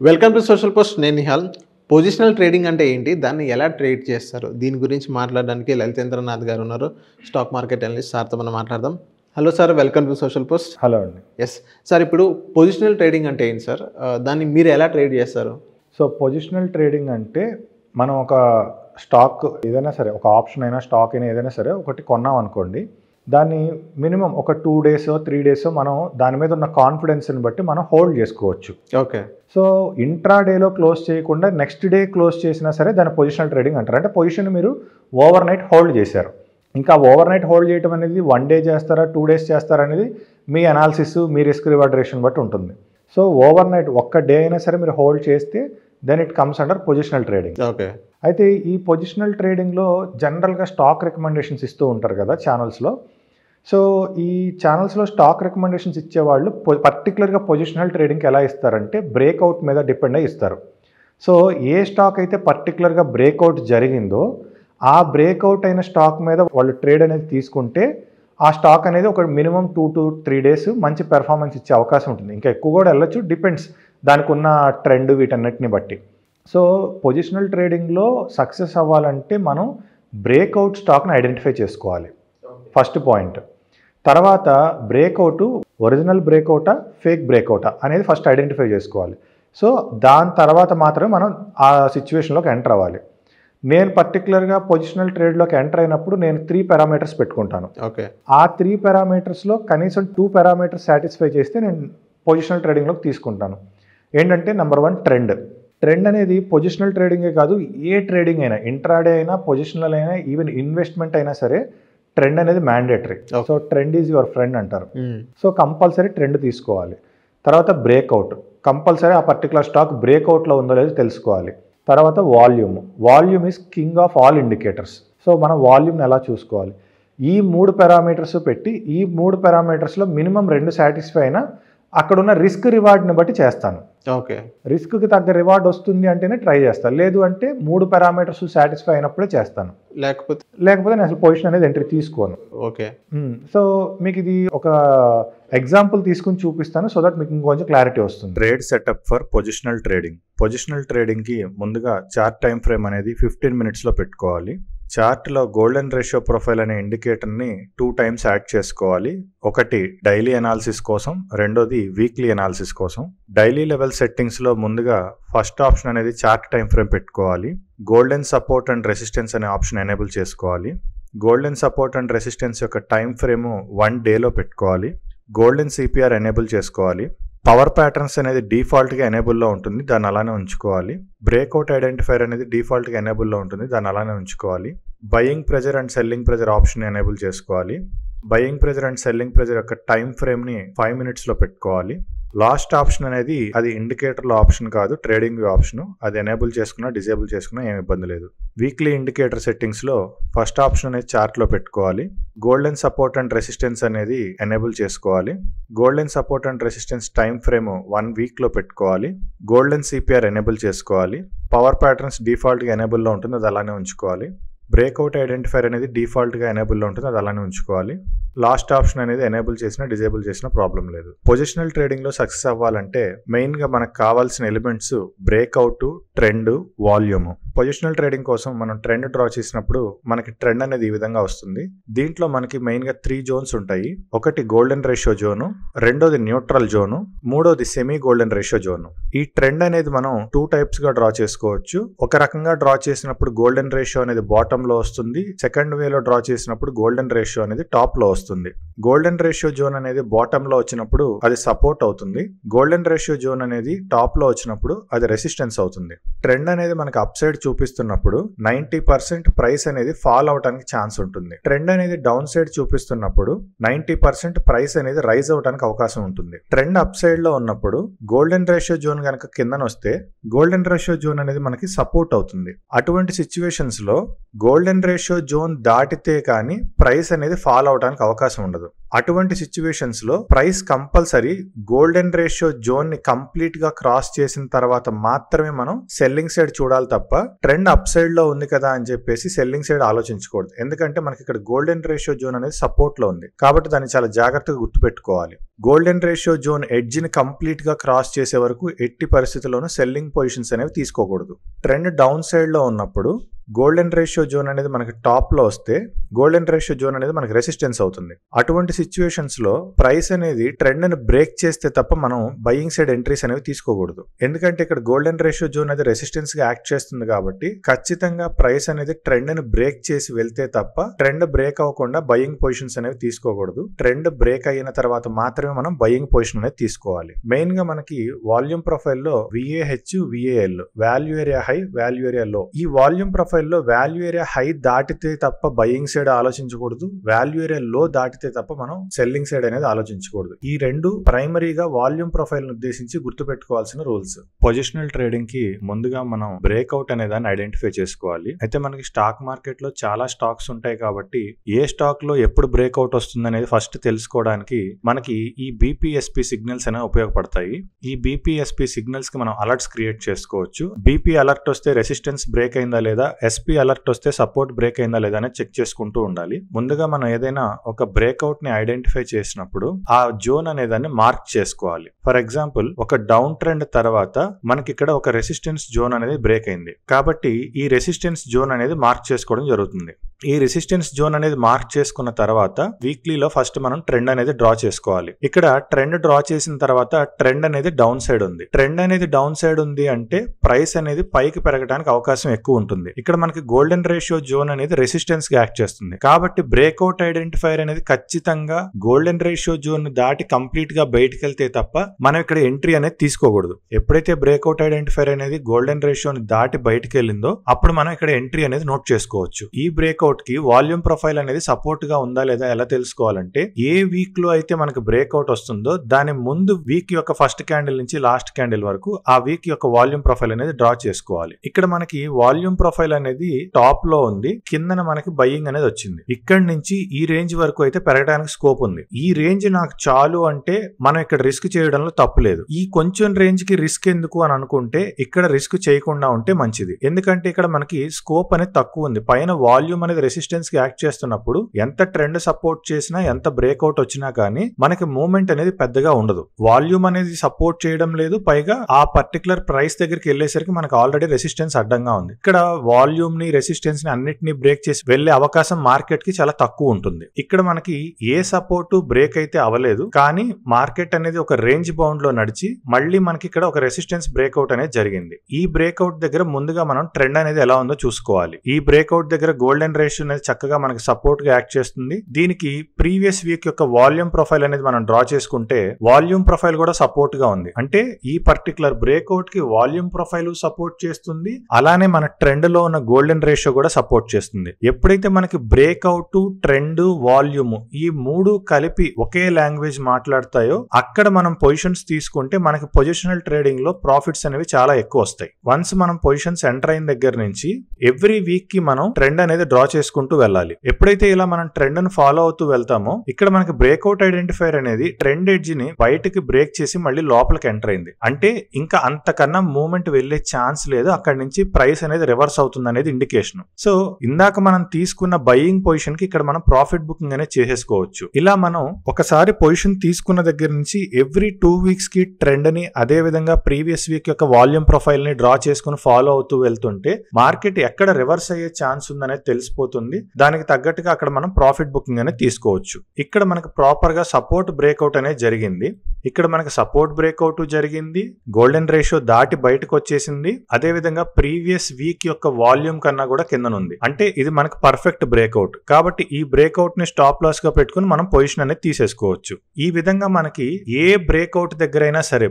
Welcome to social post. నేను Nihal. Positional trading అంటే ఏంటి, దాన్ని ఎలా ట్రేడ్ చేస్తారు, దీని గురించి మాట్లాడడానికి లలితేంద్రనాథ్ గారు ఉన్నారు, స్టాక్ మార్కెట్ అనలిస్ట్. సార్తో మనం మాట్లాడదాం. Hello sir, welcome to social post. Hello అండి. ఎస్ సార్, ఇప్పుడు పొజిషనల్ ట్రేడింగ్ అంటే ఏంటి సార్, దాన్ని మీరు ఎలా ట్రేడ్ చేస్తారు? సో పొజిషనల్ ట్రేడింగ్ అంటే మనం ఒక స్టాక్ ఏదైనా సరే, ఒక ఆప్షన్ అయినా స్టాక్ అయినా ఏదైనా సరే ఒకటి కొన్నాం అనుకోండి, దాన్ని మినిమం ఒక 2 days 3 days మనం దాని మీద ఉన్న కాన్ఫిడెన్స్ని బట్టి మనం హోల్డ్ చేసుకోవచ్చు. ఓకే. సో ఇంట్రాడేలో క్లోజ్ చేయకుండా నెక్స్ట్ డే క్లోజ్ చేసినా సరే దాన్ని పొజిషనల్ ట్రేడింగ్ అంటారు. అంటే పొజిషన్ మీరు ఓవర్ నైట్ హోల్డ్ చేశారు. ఇంకా ఓవర్ నైట్ హోల్డ్ చేయడం అనేది 1 day చేస్తారా 2 days చేస్తారా అనేది మీ అనాలిసిస్, మీ రిస్క్ రివార్డ్ రేషన్ బట్టి ఉంటుంది. సో ఓవర్ నైట్ ఒక్క డే అయినా సరే మీరు హోల్డ్ చేస్తే then it comes under positional trading. Okay. అయితే ఈ పొజిషనల్ ట్రేడింగ్లో జనరల్గా స్టాక్ రికమెండేషన్స్ ఇస్తూ ఉంటారు కదా ఛానల్స్లో. సో ఈ ఛానల్స్లో స్టాక్ రికమెండేషన్స్ ఇచ్చేవాళ్ళు పర్టికులర్గా పొజిషనల్ ట్రేడింగ్కి ఎలా ఇస్తారంటే బ్రేక్అవుట్ మీద డిపెండ్ అయ్యి ఇస్తారు. సో ఏ స్టాక్ అయితే పర్టికులర్గా బ్రేక్అవుట్ జరిగిందో ఆ బ్రేక్అవుట్ అయిన స్టాక్ మీద వాళ్ళు ట్రేడ్ అనేది తీసుకుంటే ఆ స్టాక్ అనేది ఒక మినిమం 2 to 3 days మంచి పెర్ఫార్మెన్స్ ఇచ్చే అవకాశం ఉంటుంది. ఇంకా ఎక్కువ కూడా వెళ్ళొచ్చు, డిపెండ్స్ దానికి ఉన్న ట్రెండ్ వీటన్నిటిని బట్టి. సో పొజిషనల్ ట్రేడింగ్లో సక్సెస్ అవ్వాలంటే మనం బ్రేక్అవుట్ స్టాక్ని ఐడెంటిఫై చేసుకోవాలి, ఫస్ట్ పాయింట్. తర్వాత బ్రేక్అవుట్ ఒరిజినల్ బ్రేక్అవుటా ఫేక్ బ్రేక్అవుటా అనేది ఫస్ట్ ఐడెంటిఫై చేసుకోవాలి. సో దాని తర్వాత మాత్రమే మనం ఆ సిచ్యువేషన్లోకి ఎంటర్ అవ్వాలి. నేను పర్టికులర్గా పొజిషనల్ ట్రేడ్లోకి ఎంటర్ అయినప్పుడు నేను 3 parameters పెట్టుకుంటాను. ఓకే. ఆ 3 parametersలో కనీసం 2 parameters సాటిస్ఫై చేస్తే నేను పొజిషనల్ ట్రేడింగ్లోకి తీసుకుంటాను. ఏంటంటే నెంబర్ 1 ట్రెండ్ అనేది పొజిషనల్ ట్రేడింగే కాదు, ఏ ట్రేడింగ్ అయినా, ఇంట్రాడే అయినా, పొజిషనల్ అయినా, ఈవెన్ ఇన్వెస్ట్మెంట్ అయినా సరే ట్రెండ్ అనేది mandatory. So trend is your friend అంటారు. సో కంపల్సరీ ట్రెండ్ తీసుకోవాలి. తర్వాత బ్రేక్అవుట్, కంపల్సరీ ఆ పర్టికులర్ స్టాక్ బ్రేక్అవుట్లో ఉందో లేదో తెలుసుకోవాలి. తర్వాత volume is king of all indicators. So మనం వాల్యూమ్ని ఎలా చూసుకోవాలి, ఈ 3 parameters పెట్టి ఈ 3 parametersలో మినిమం 2 సాటిస్ఫై అయినా అక్కడున్న రిస్క్ రివార్డ్ని బట్టి చేస్తాను. ఓకే. రిస్క్కి తగ్గ రివార్డ్ వస్తుంది అంటేనే ట్రై చేస్తాను, లేదు అంటే 3 parameters సాటిస్ఫై అయినప్పుడే చేస్తాను, లేకపోతే నేను అసలు పొజిషన్ అనేది ఎంట్రీ తీసుకోను. ఓకే. సో మీకు ఇది ఒక ఎగ్జాంపుల్ తీసుకుని చూపిస్తాను, సో దట్ మీకు ఇంకొంచెం క్లారిటీ వస్తుంది. ట్రేడ్ సెటప్ ఫర్ పొజిషనల్ ట్రేడింగ్కి ముందుగా చార్ట్ టైం ఫ్రేమ్ అనేది 15 minutesలో పెట్టుకోవాలి. చార్ట్లో గోల్డెన్ రేషియో ప్రొఫైల్ అనే ఇండికేటర్ని 2 times యాడ్ చేసుకోవాలి. ఒకటి డైలీ అనాలిసిస్ కోసం, రెండోది వీక్లీ అనాలిసిస్ కోసం. డైలీ లెవెల్ సెట్టింగ్స్లో ముందుగా ఫస్ట్ ఆప్షన్ అనేది చార్ట్ టైం ఫ్రేమ్ పెట్టుకోవాలి. గోల్డెన్ సపోర్ట్ అండ్ రెసిస్టెన్స్ అనే ఆప్షన్ ఎనేబుల్ చేసుకోవాలి. గోల్డెన్ సపోర్ట్ అండ్ రెసిస్టెన్స్ యొక్క టైం ఫ్రేమ్ 1 dayలో పెట్టుకోవాలి. గోల్డెన్ సిపిఆర్ ఎనేబుల్ చేసుకోవాలి. పవర్ ప్యాటర్న్స్ అనేది డిఫాల్ట్గా ఎనేబుల్లో ఉంటుంది, దాన్ని అలానే ఉంచుకోవాలి. బ్రేక్అవుట్ ఐడెంటిఫైర్ అనేది డిఫాల్ట్గా ఎనేబుల్లో ఉంటుంది, దాన్ని అలానే ఉంచుకోవాలి. Buying pressure and selling pressure option enable చేసుకోవాలి. Buying pressure and selling pressure యొక్క టైం ఫ్రేమ్ని 5 minutesలో పెట్టుకోవాలి. లాస్ట్ ఆప్షన్ అనేది అది ఇండికేటర్లో ఆప్షన్ కాదు, ట్రేడింగ్ ఆప్షన్. అది ఎనేబుల్ చేసుకున్నా డిజేబుల్ చేసుకున్నా ఏమి ఇబ్బంది లేదు. వీక్లీ ఇండికేటర్ సెట్టింగ్స్లో ఫస్ట్ ఆప్షన్ అనేది చార్ట్లో పెట్టుకోవాలి. గోల్డెన్ సపోర్ట్ అండ్ రెసిస్టెన్స్ అనేది ఎనేబుల్ చేసుకోవాలి. Golden support and resistance time frame 1 weekలో పెట్టుకోవాలి. గోల్డెన్ సిపిఆర్ ఎనేబుల్ చేసుకోవాలి. పవర్ ప్యాటర్న్స్ డిఫాల్ట్గా ఎనేబుల్లో ఉంటుంది, అది అలానే ఉంచుకోవాలి. బ్రేక్అవుట్ ఐడెంటిఫైర్ అనేది డిఫాల్ట్గా ఎనేబుల్లో ఉంటుంది, అది అలానే ఉంచుకోవాలి. లాస్ట్ ఆప్షన్ అనేది ఎనేబుల్ చేసినా డిజేబుల్ చేసినా ప్రాబ్లం లేదు. పొజిషనల్ ట్రేడింగ్లో సక్సెస్ అవ్వాలంటే మెయిన్గా మనకు కావాల్సిన elements breakout, trend, volume. Positional trading కోసం మనం ట్రెండ్ డ్రా చేసినప్పుడు మనకి ట్రెండ్ అనేది ఈ విధంగా వస్తుంది. దీంట్లో మనకి మెయిన్గా 3 zones ఉంటాయి. ఒకటి గోల్డెన్ రేషియో జోను, రెండోది న్యూట్రల్ జోను, మూడోది సెమీ గోల్డెన్ రేషియో జోను. ఈ ట్రెండ్ అనేది మనం 2 typesగా డ్రా చేసుకోవచ్చు. ఒక రకంగా డ్రా చేసినప్పుడు గోల్డెన్ రేషియో అనేది బాటంలో వస్తుంది. సెకండ్ వేలో డ్రా చేసినప్పుడు గోల్డెన్ రేషియో అనేది టాప్లో వస్తుంది. గోల్డెన్ రేషియో జోన్ అనేది బాటంలో వచ్చినప్పుడు అది సపోర్ట్ అవుతుంది. గోల్డెన్ రేషియో జోన్ అనేది టాప్లో వచ్చినప్పుడు అది రెసిస్టెన్స్ అవుతుంది. ట్రెండ్ అనేది మనకి అప్ సైడ్ చూపిస్తున్నప్పుడు 90% ప్రైస్ అనేది ఫాల్ అవడానికి ఛాన్స్ ఉంటుంది. ట్రెండ్ అనేది డౌన్ సైడ్ చూపిస్తున్నప్పుడు 90% ప్రైస్ అనేది రైజ్ అవడానికి అవకాశం ఉంటుంది. ట్రెండ్ అప్ సైడ్ లో ఉన్నప్పుడు గోల్డెన్ రేషియో జోన్ కనుక కిందన వస్తే గోల్డెన్ రేషియో జోన్ అనేది మనకి సపోర్ట్ అవుతుంది. అటువంటి సిచ్యువేషన్స్ లో గోల్డెన్ రేషియో జోన్ దాటితే కానీ ప్రైస్ అనేది ఫాల్ అవడానికి అవకాశం ఉండదు. అటువంటి సిచ్యువేషన్స్ లో price compulsory golden ratio zone ని కంప్లీట్ గా క్రాస్ చేసిన తర్వాత మాత్రమే మనం సెల్లింగ్ సైడ్ చూడాలి తప్ప ట్రెండ్ అప్ సైడ్ లో ఉంది కదా అని చెప్పేసి సెల్లింగ్ సైడ్ ఆలోచించకూడదు. ఎందుకంటే మనకి ఇక్కడ గోల్డెన్ రేషియో జోన్ అనేది సపోర్ట్ లో ఉంది కాబట్టి దాన్ని చాలా జాగ్రత్తగా గుర్తుపెట్టుకోవాలి. గోల్డెన్ రేషియో జోన్ ఎడ్జ్ ని కంప్లీట్ గా క్రాస్ చేసే వరకు ఎట్టి పరిస్థితుల్లోనూ సెల్లింగ్ పొజిషన్స్ అనేవి తీసుకోకూడదు. ట్రెండ్ డౌన్ సైడ్ లో ఉన్నప్పుడు గోల్డెన్ రేషియో జోన్ అనేది మనకి టాప్ లో వస్తే గోల్డెన్ రేషియో జోన్ అనేది మనకి రెసిస్టెన్స్ అవుతుంది. అటువంటి సిచ్యువేషన్స్ లో ప్రైస్ అనేది ట్రెండ్ ని బ్రేక్ చేస్తే తప్ప మనం బయింగ్ సైడ్ ఎంట్రీస్ అనేవి తీసుకోకూడదు. ఎందుకంటే ఇక్కడ గోల్డెన్ రేషియో జోన్ అనేది రెసిస్టెన్స్ గా యాక్ట్ చేస్తుంది కాబట్టి ఖచ్చితంగా ప్రైస్ అనేది ట్రెండ్ ని బ్రేక్ చేసి వెళ్తే తప్ప ట్రెండ్ బ్రేక్ అవ్వకుండా బయింగ్ పొజిషన్స్ అనేవి తీసుకోకూడదు. ట్రెండ్ బ్రేక్ అయిన తర్వాత మాత్రమే మనం బయింగ్ పొజిషన్ అనేది తీసుకోవాలి. మెయిన్ గా మనకి వాల్యూమ్ ప్రొఫైల్ లో VAH VAL value area high value area లో, ఈ వాల్యూమ్ ప్రొఫైల్ లో వాల్యూ ఏరియా హై దాటితే తప్ప బయింగ్ సైడ్ ఆలోచించకూడదు, వాల్యూ ఏరియా లో దాటితే తప్ప మనం సెల్లింగ్ సైడ్ అనేది ఆలోచించకూడదు. ఈ రెండు ప్రైమరీగా వాల్యూమ్ ప్రొఫైల్ ను ఉద్దేశించి గుర్తుపెట్టుకోవాల్సిన రూల్స్. పొజిషనల్ ట్రేడింగ్ కి ముందుగా మనం బ్రేక్అవుట్ అనే దాన్ని ఐడెంటిఫై చేసుకోవాలి. అయితే మనకి స్టాక్ మార్కెట్ లో చాలా స్టాక్స్ ఉంటాయి కాబట్టి ఏ స్టాక్ లో ఎప్పుడు బ్రేక్అవుట్ వస్తుంది అనేది ఫస్ట్ తెలుసుకోవడానికి మనకి ఈ BPSP సిగ్నల్స్ అనేవి ఉపయోగపడతాయి. ఈ BPSP సిగ్నల్స్ కి మనం అలర్ట్స్ క్రియేట్ చేసుకోవచ్చు. BP అలర్ట్ వస్తే రెసిస్టెన్స్ బ్రేక్ అయిందా లేదా, SP అలర్ట్ వస్తే సపోర్ట్ బ్రేక్ అయిందా లేదా అనేది చెక్ చేసుకుంటూ ఉండాలి. ముందుగా మనం ఏదైనా ఒక బ్రేక్అవుట్ ని ఐడెంటిఫై చేసినప్పుడు ఆ జోన్ అనేదాన్ని మార్క్ చేసుకోవాలి. ఫర్ ఎగ్జాంపుల్ ఒక డౌన్ ట్రెండ్ తర్వాత మనకి ఇక్కడ ఒక రెసిస్టెన్స్ జోన్ అనేది బ్రేక్ అయింది కాబట్టి ఈ రెసిస్టెన్స్ జోన్ అనేది మార్క్ చేసుకోవడం జరుగుతుంది. ఈ రెసిస్టెన్స్ జోన్ అనేది మార్క్ చేసుకున్న తర్వాత వీక్లీలో ఫస్ట్ మనం ట్రెండ్ అనేది డ్రా చేసుకోవాలి. ఇక్కడ ట్రెండ్ డ్రా చేసిన తర్వాత ట్రెండ్ అనేది డౌన్ సైడ్ ఉంది. ట్రెండ్ అనేది డౌన్ సైడ్ ఉంది అంటే ప్రైస్ అనేది పైకి పెరగడానికి అవకాశం ఎక్కువ ఉంటుంది. ఇక్కడ మనకి గోల్డెన్ రేషియో జోన్ అనేది రెసిస్టెన్స్ గా యాక్ట్ చేస్తుంది కాబట్టి బ్రేక్అవుట్ ఐడెంటిఫైర్ అనేది ఖచ్చితంగా గోల్డెన్ రేషియో జోన్ దాటి కంప్లీట్ గా బయటకు వెళ్తే తప్ప మనం ఇక్కడ ఎంట్రీ అనేది తీసుకోకూడదు. ఎప్పుడైతే బ్రేక్అవుట్ ఐడెంటిఫైర్ అనేది గోల్డెన్ రేషియోని దాటి బయటకు వెళ్ళిందో అప్పుడు మనం ఇక్కడ ఎంట్రీ అనేది నోట్ చేసుకోవచ్చు. ఈ బ్రేక్అవుట్ కి వాల్యూమ్ ప్రొఫైల్ అనేది సపోర్ట్ గా ఉందా లేదా ఎలా తెలుసుకోవాలంటే ఏ వీక్ లో అయితే మనకు బ్రేక్అవుట్ వస్తుందో దాని ముందు వీక్ యొక్క ఫస్ట్ క్యాండిల్ నుంచి లాస్ట్ క్యాండిల్ వరకు ఆ వీక్ యొక్క వాల్యూమ్ ప్రొఫైల్ అనేది డ్రా చేసుకోవాలి. ఇక్కడ మనకి వాల్యూమ్ ప్రొఫైల్ అనేది టాప్ లో ఉంది, కిందన మనకి బయింగ్ అనేది వచ్చింది. ఇక్కడ నుంచి ఈ రేంజ్ వరకు అయితే పెరగడానికి స్కోప్ ఉంది. ఈ రేంజ్ నాకు చాలు అంటే మనం ఇక్కడ రిస్క్ చేయడంలో తప్పు లేదు. ఈ కొంచెం రేంజ్ కి రిస్క్ ఎందుకు అని అనుకుంటే ఇక్కడ రిస్క్ చేయకుండా ఉంటే మంచిది. ఎందుకంటే ఇక్కడ మనకి స్కోప్ అనేది తక్కువ ఉంది. పైన వాల్యూమ్ అనేది రెసిస్టెన్స్ కి యాక్ట్ చేస్తున్నప్పుడు ఎంత ట్రెండ్ సపోర్ట్ చేసినా ఎంత బ్రేక్అవుట్ వచ్చినా కానీ మనకి మూవ్మెంట్ అనేది పెద్దగా ఉండదు. వాల్యూమ్ అనేది సపోర్ట్ చేయడం లేదు, పైగా ఆ పర్టికులర్ ప్రైస్ దగ్గరికి వెళ్ళేసరికి మనకు ఆల్రెడీ రెసిస్టెన్స్ అడ్డంగా ఉంది. ఇక్కడ వాల్యూమ్ ని రెసిస్టెన్స్ ని అన్నిటిని బ్రేక్ చేసి వెళ్లే అవకాశం మార్కెట్ కి చాలా తక్కువ ఉంటుంది. ఇక్కడ మనకి ఏ సపోర్ట్ బ్రేక్ అయితే అవ్వలేదు కానీ మార్కెట్ అనేది ఒక రేంజ్ బౌండ్ లో నడిచి మళ్ళీ మనకి ఇక్కడ ఒక రెసిస్టెన్స్ బ్రేక్అవుట్ అనేది జరిగింది. ఈ బ్రేక్అవుట్ దగ్గర ముందుగా మనం ట్రెండ్ అనేది ఎలా ఉందో చూసుకోవాలి. ఈ బ్రేక్అవుట్ దగ్గర గోల్డెన్ రేషియో అనేది చక్కగా మనకి సపోర్ట్ గా యాక్ట్ చేస్తుంది. దీనికి ప్రీవియస్ వీక్ యొక్క వాల్యూమ్ ప్రొఫైల్ అనేది మనం డ్రా చేసుకుంటే వాల్యూమ్ ప్రొఫైల్ కూడా సపోర్ట్ గా ఉంది. అంటే ఈ పర్టికులర్ బ్రేక్అవుట్ కి వాల్యూమ్ ప్రొఫైల్ సపోర్ట్ చేస్తుంది, అలానే మన ట్రెండ్ లో ఉన్న గోల్డెన్ రేషియో కూడా సపోర్ట్ చేస్తుంది. ఎప్పుడైతే మనకి బ్రేక్అవుట్, ట్రెండ్, వాల్యూమ్ ఈ మూడు కలిపి ఒకే లాంగ్వేజ్ మాట్లాడతాయో అక్కడ మనం పొజిషన్స్ తీసుకుంటే మనకి పొజిషనల్ ట్రేడింగ్ లో ప్రాఫిట్స్ అనేవి చాలా ఎక్కువ వస్తాయి. వన్స్ మనం పొజిషన్స్ ఎంటర్ అయిన దగ్గర నుంచి ఎవ్రీ వీక్ కి మనం ట్రెండ్ అనేది డ్రా చేసుకుంటూ వెళ్ళాలి. ఎప్పుడైతే ఇలా మనం ట్రెండ్ ను ఫాలో అవుతూ వెళ్తామో ఇక్కడ మనకి బ్రేక్అవుట్ ఐడెంటిఫైర్ అనేది ట్రెండ్ ఎడ్జ్ ని బయటకి బ్రేక్ చేసి మళ్ళీ లోపలికి ఎంటర్ అయింది అంటే ఇంకా అంతకన్నా మూవ్మెంట్ వెళ్లే ఛాన్స్ లేదు. అక్కడి నుంచి ప్రైస్ అనేది రివర్స్ అవుతుంది అనేది ఇండికేషన్. సో ఇందాక మనం తీసుకున్న బయింగ్ పొజిషన్ కి ఇక్కడ మనం ప్రాఫిట్ బుకింగ్ అనేది చేసేసుకోవచ్చు. ఇలా మనం ఒకసారి పొజిషన్ తీసుకున్న దగ్గర నుంచి ఎవ్రీ 2 వీక్స్ కి ట్రెండ్ ని అదే విధంగా ప్రీవియస్ వీక్ యొక్క వాల్యూమ్ ప్రొఫైల్ ని డ్రా చేసుకుని ఫాలో అవుతూ వెళ్తుంటే మార్కెట్ ఎక్కడ రివర్స్ అయ్యే ఛాన్స్ ఉందనేది తెలిసిపోతుంది. దానికి తగ్గట్టుగా అక్కడ మనం ప్రాఫిట్ బుకింగ్ అనేది తీసుకోవచ్చు. ఇక్కడ మనకు ప్రాపర్ గా సపోర్ట్ బ్రేక్అవుట్ అనేది జరిగింది. ఇక్కడ మనకి సపోర్ట్ బ్రేక్అవుట్ జరిగింది, గోల్డెన్ రేషియో దాటి బయటకు వచ్చేసింది, అదే విధంగా ప్రీవియస్ వీక్ యొక్క వాల్యూమ్ కన్నా కూడా కిందనుంది. అంటే ఇది మనకు పర్ఫెక్ట్ బ్రేక్అవుట్ కాబట్టి ఈ బ్రేక్అవుట్ ని స్టాప్ లాస్ గా పెట్టుకుని మనం పొజిషన్ అనేది తీసేసుకోవచ్చు. ఈ విధంగా మనకి ఏ బ్రేక్అవుట్ దగ్గర అయినా సరే,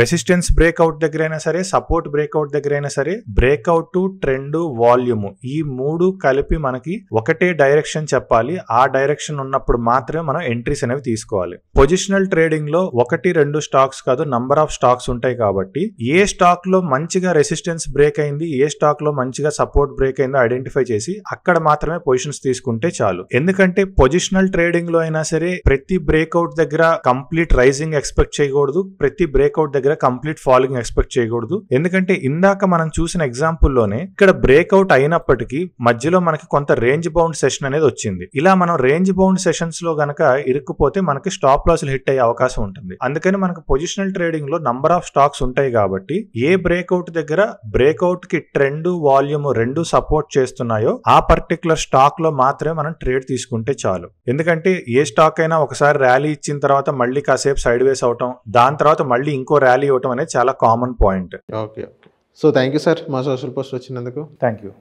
రెసిస్టెన్స్ బ్రేక్అవుట్ దగ్గర అయినా సరే, సపోర్ట్ బ్రేక్అవుట్ దగ్గర అయినా సరే, బ్రేక్అవుట్, ట్రెండ్, వాల్యూమ్ ఈ మూడు కలిపి మనకి ఒకటే డైరెక్షన్ చెప్పాలి. ఆ డైరెక్షన్ ఉన్నప్పుడు మాత్రమే మనం ఎంట్రీస్ అనేవి తీసుకోవాలి. పొజిషనల్ ట్రేడింగ్ లో 1-2 స్టాక్స్ కాదు, నంబర్ ఆఫ్ స్టాక్స్ ఉంటాయి కాబట్టి ఏ స్టాక్ లో మంచిగా రెసిస్టెన్స్ బ్రేక్ అయింది, ఏ స్టాక్ లో మంచిగా సపోర్ట్ బ్రేక్ అయిందో ఐడెంటిఫై చేసి అక్కడ మాత్రమే పొజిషన్స్ తీసుకుంటే చాలు. ఎందుకంటే పొజిషనల్ ట్రేడింగ్ లో అయినా సరే ప్రతి బ్రేక్అవుట్ దగ్గర కంప్లీట్ రైజింగ్ ఎక్స్పెక్ట్ చేయకూడదు, ప్రతి బ్రేక్అవుట్ దగ్గర కంప్లీట్ ఫాలింగ్ ఎక్స్పెక్ట్ చేయకూడదు. ఎందుకంటే ఇందాక మనం చూసిన ఎగ్జాంపుల్ లోనే ఇక్కడ బ్రేక్అవుట్ అయినప్పటికీ మధ్యలో మనకి కొంత కొంత రేంజ్ బౌండ్ సెషన్ అనేది వచ్చింది. ఇలా మనం రేంజ్ బౌండ్ సెషన్స్ లో గనక ఇరుక్కుపోతే మనకి స్టాప్ లాస్ హిట్ అయ్యే అవకాశం ఉంటుంది. అందుకని మనకు పొజిషనల్ ట్రేడింగ్ లో నంబర్ ఆఫ్ స్టాక్స్ ఉంటాయి కాబట్టి ఏ బ్రేక్అవుట్ దగ్గర బ్రేక్అవుట్ కి ట్రెండ్ వాల్యూమ్ రెండు సపోర్ట్ చేస్తున్నాయో ఆ పర్టికులర్ స్టాక్ లో మాత్రమే మనం ట్రేడ్ తీసుకుంటే చాలు. ఎందుకంటే ఏ స్టాక్ అయినా ఒకసారి ర్యాలీ ఇచ్చిన తర్వాత మళ్ళీ కాసేపు సైడ్ వేస్ అవటం, దాని తర్వాత మళ్ళీ ఇంకో ర్యాలీ ఇవ్వటం అనేది చాలా common point. Okay. So thank you sir మా సోషల్ పోస్ట్ వచ్చినందుకు. Thank you.